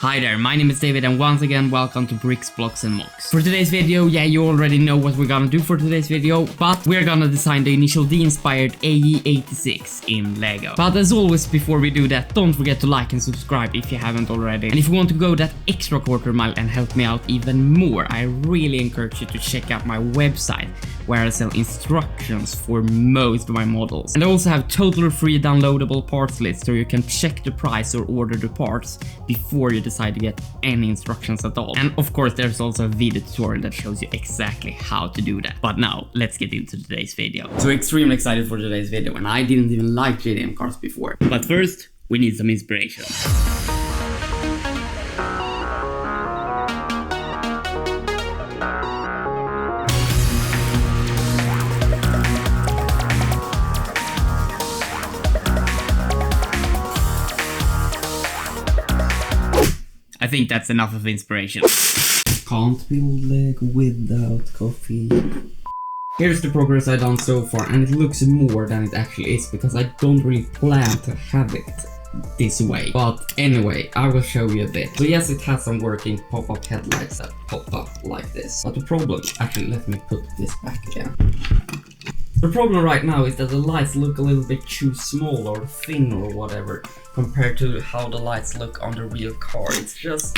Hi there, my name is David and once again welcome to Bricks, Blocks and Mocks. For today's video, you already know what we're gonna do for today's video, but we're gonna design the Initial D inspired AE86 in Lego. But as always, before we do that, don't forget to like and subscribe if you haven't already. And if you want to go that extra quarter mile and help me out even more, I really encourage you to check out my website where I sell instructions for most of my models. And I also have totally free downloadable parts list so you can check the price or order the parts before you decide to get any instructions at all. And of course there's also a video tutorial that shows you exactly how to do that. But now let's get into today's video. So extremely excited for today's video, and I didn't even like JDM cars before. But first we need some inspiration. I think that's enough of inspiration. Can't build Lego without coffee. Here's the progress I've done so far, and it looks more than it actually is because I don't really plan to have it this way. But anyway, I will show you a bit. So yes, it has some working pop-up headlights that pop up like this. But the problem, actually let me put this back again. The problem right now is that the lights look a little bit too small or thin or whatever compared to how the lights look on the real car. It's just...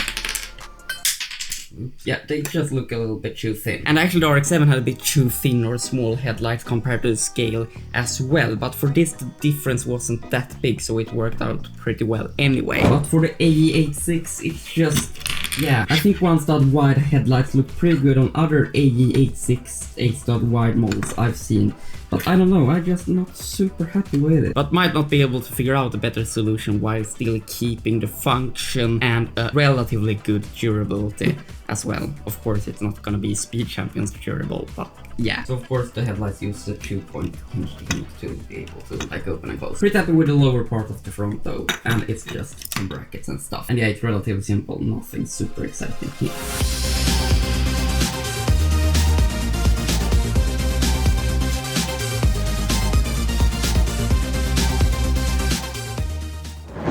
yeah, they just look a little bit too thin. And actually the RX-7 had a bit too thin or small headlights compared to the scale as well. But for this the difference wasn't that big, so it worked out pretty well anyway. But for the AE86 it's just... yeah, I think 1-stud wide headlights look pretty good on other AE86 8-stud wide models I've seen. But I don't know, I'm just not super happy with it. But might not be able to figure out a better solution while still keeping the function and a relatively good durability as well. Of course it's not gonna be Speed Champions durable, but yeah. So of course the headlights use the 2-point hinge technique to be able to like open and close. Pretty happy with the lower part of the front though, and it's just some brackets and stuff. And yeah, it's relatively simple, nothing super exciting here.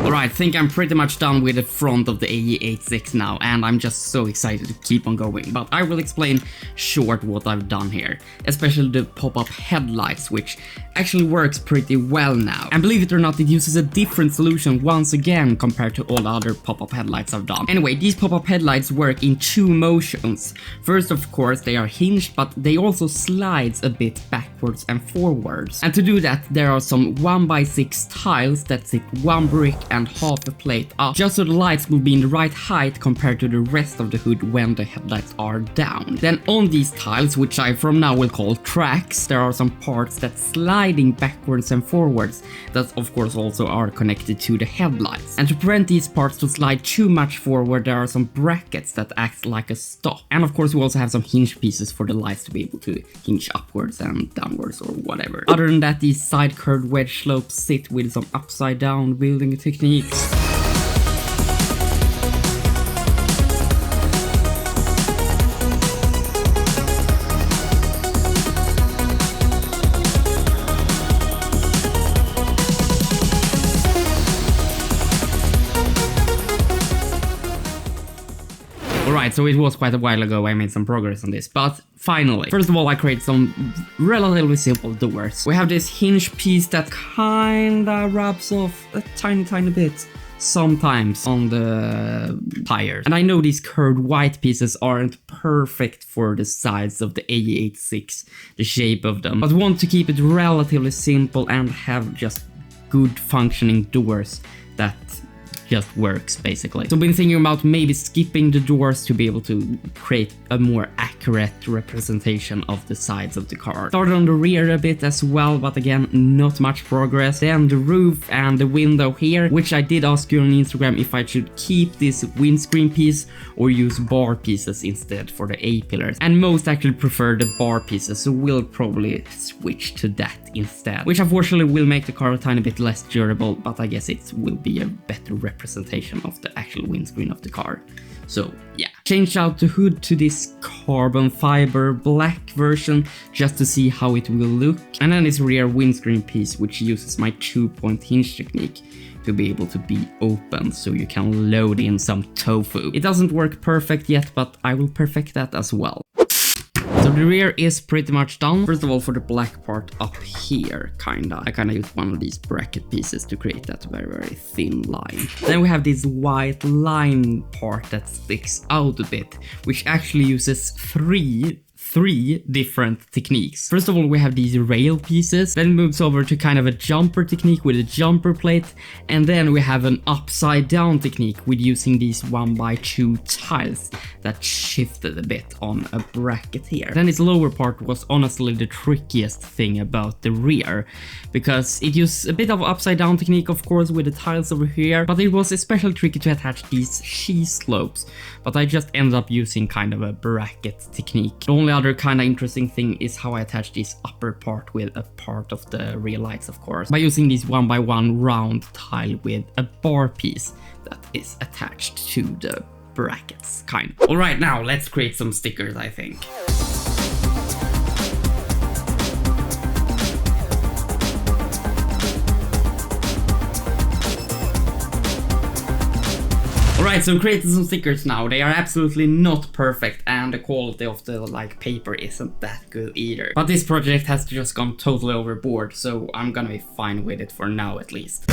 Alright, I think I'm pretty much done with the front of the AE86 now, and I'm just so excited to keep on going. But I will explain short what I've done here, especially the pop-up headlights, which actually works pretty well now. And believe it or not, it uses a different solution once again compared to all the other pop-up headlights I've done. Anyway, these pop-up headlights work in two motions. First, of course, they are hinged, but they also slides a bit backwards and forwards. And to do that, there are some 1x6 tiles that sit one brick and half a plate up, just so the lights will be in the right height compared to the rest of the hood when the headlights are down. Then on these tiles, which I from now will call tracks, there are some parts that sliding backwards and forwards that of course also are connected to the headlights. And to prevent these parts to slide too much forward, there are some brackets that act like a stop. And of course we also have some hinge pieces for the lights to be able to hinge upwards and downwards or whatever. Other than that, these side curved wedge slopes sit with some upside down building techniques. Alright, so it was quite a while ago I made some progress on this, but finally. First of all, I created some relatively simple doors. We have this hinge piece that kinda rubs off a tiny bit sometimes on the tires. And I know these curved white pieces aren't perfect for the sides of the AE86, the shape of them, but want to keep it relatively simple and have just good functioning doors that just works basically. So I've been thinking about maybe skipping the doors to be able to create a more accurate representation of the sides of the car. Started on the rear a bit as well, but again, not much progress. Then the roof and the window here, which I did ask you on Instagram if I should keep this windscreen piece or use bar pieces instead for the A-pillars. And most actually prefer the bar pieces, so we'll probably switch to that instead. Which unfortunately will make the car a tiny bit less durable, but I guess it will be a better representation of the actual windscreen of the car. So yeah, changed out the hood to this carbon fiber black version just to see how it will look. And then this rear windscreen piece, which uses my 2-point hinge technique to be able to be opened so you can load in some tofu. It doesn't work perfect yet, but I will perfect that as well. So the rear is pretty much done. First of all, for the black part up here, I kinda used one of these bracket pieces to create that very thin line. Then we have this white line part that sticks out a bit, which actually uses three different techniques. First of all, we have these rail pieces, then it moves over to kind of a jumper technique with a jumper plate, and then we have an upside down technique with using these 1x2 tiles that shifted a bit on a bracket here. Then this lower part was honestly the trickiest thing about the rear, because it used a bit of upside down technique, of course, with the tiles over here, but it was especially tricky to attach these sheet slopes, but I just ended up using kind of a bracket technique. The only other kind of interesting thing is how I attach this upper part with a part of the rear lights, of course, by using this 1x1 round tile with a bar piece that is attached to the brackets, kind of. Alright, now let's create some stickers, I think. Alright, so creating some stickers now. They are absolutely not perfect, and the quality of the paper isn't that good either. But this project has just gone totally overboard, so I'm gonna be fine with it for now at least.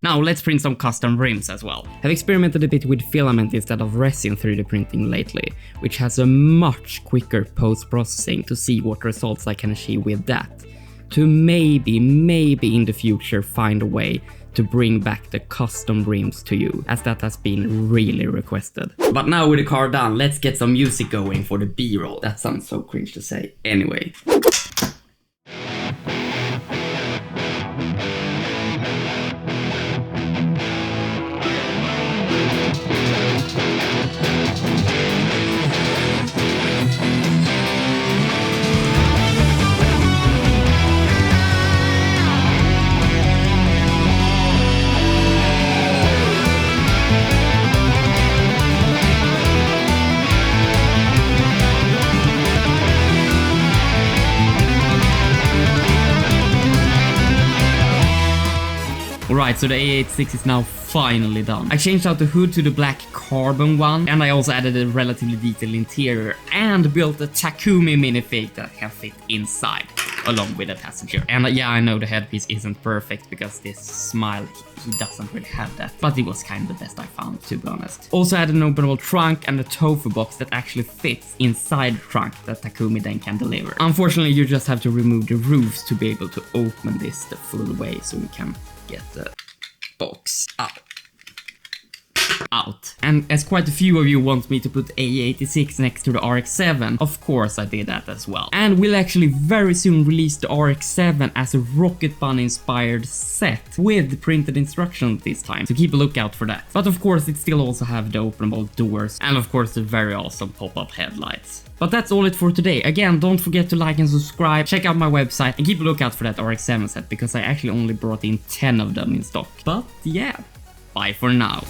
Now let's print some custom rims as well. I've experimented a bit with filament instead of resin 3D printing lately, which has a much quicker post-processing to see what results I can achieve with that. To maybe in the future find a way to bring back the custom rims to you, as that has been really requested. But now with the car done, let's get some music going for the B-roll. That sounds so cringe to say. Anyway. Alright, so the AE86 is now finally done. I changed out the hood to the black carbon one, and I also added a relatively detailed interior and built a Takumi minifig that can fit inside, along with a passenger. And yeah, I know the headpiece isn't perfect because this smile, he doesn't really have that, but it was kind of the best I found, to be honest. Also added an openable trunk and a tofu box that actually fits inside the trunk that Takumi then can deliver. Unfortunately, you just have to remove the roofs to be able to open this the full way, so we can get the box out. And as quite a few of you want me to put AE86 next to the RX-7, of course I did that as well. And we'll actually very soon release the RX-7 as a Rocket Bunny inspired set with printed instructions this time, so keep a lookout for that. But of course it still also have the openable doors and of course the very awesome pop-up headlights. But that's all it for today. Again, don't forget to like and subscribe, check out my website, and keep a lookout for that RX-7 set because I actually only brought in 10 of them in stock. But yeah, bye for now.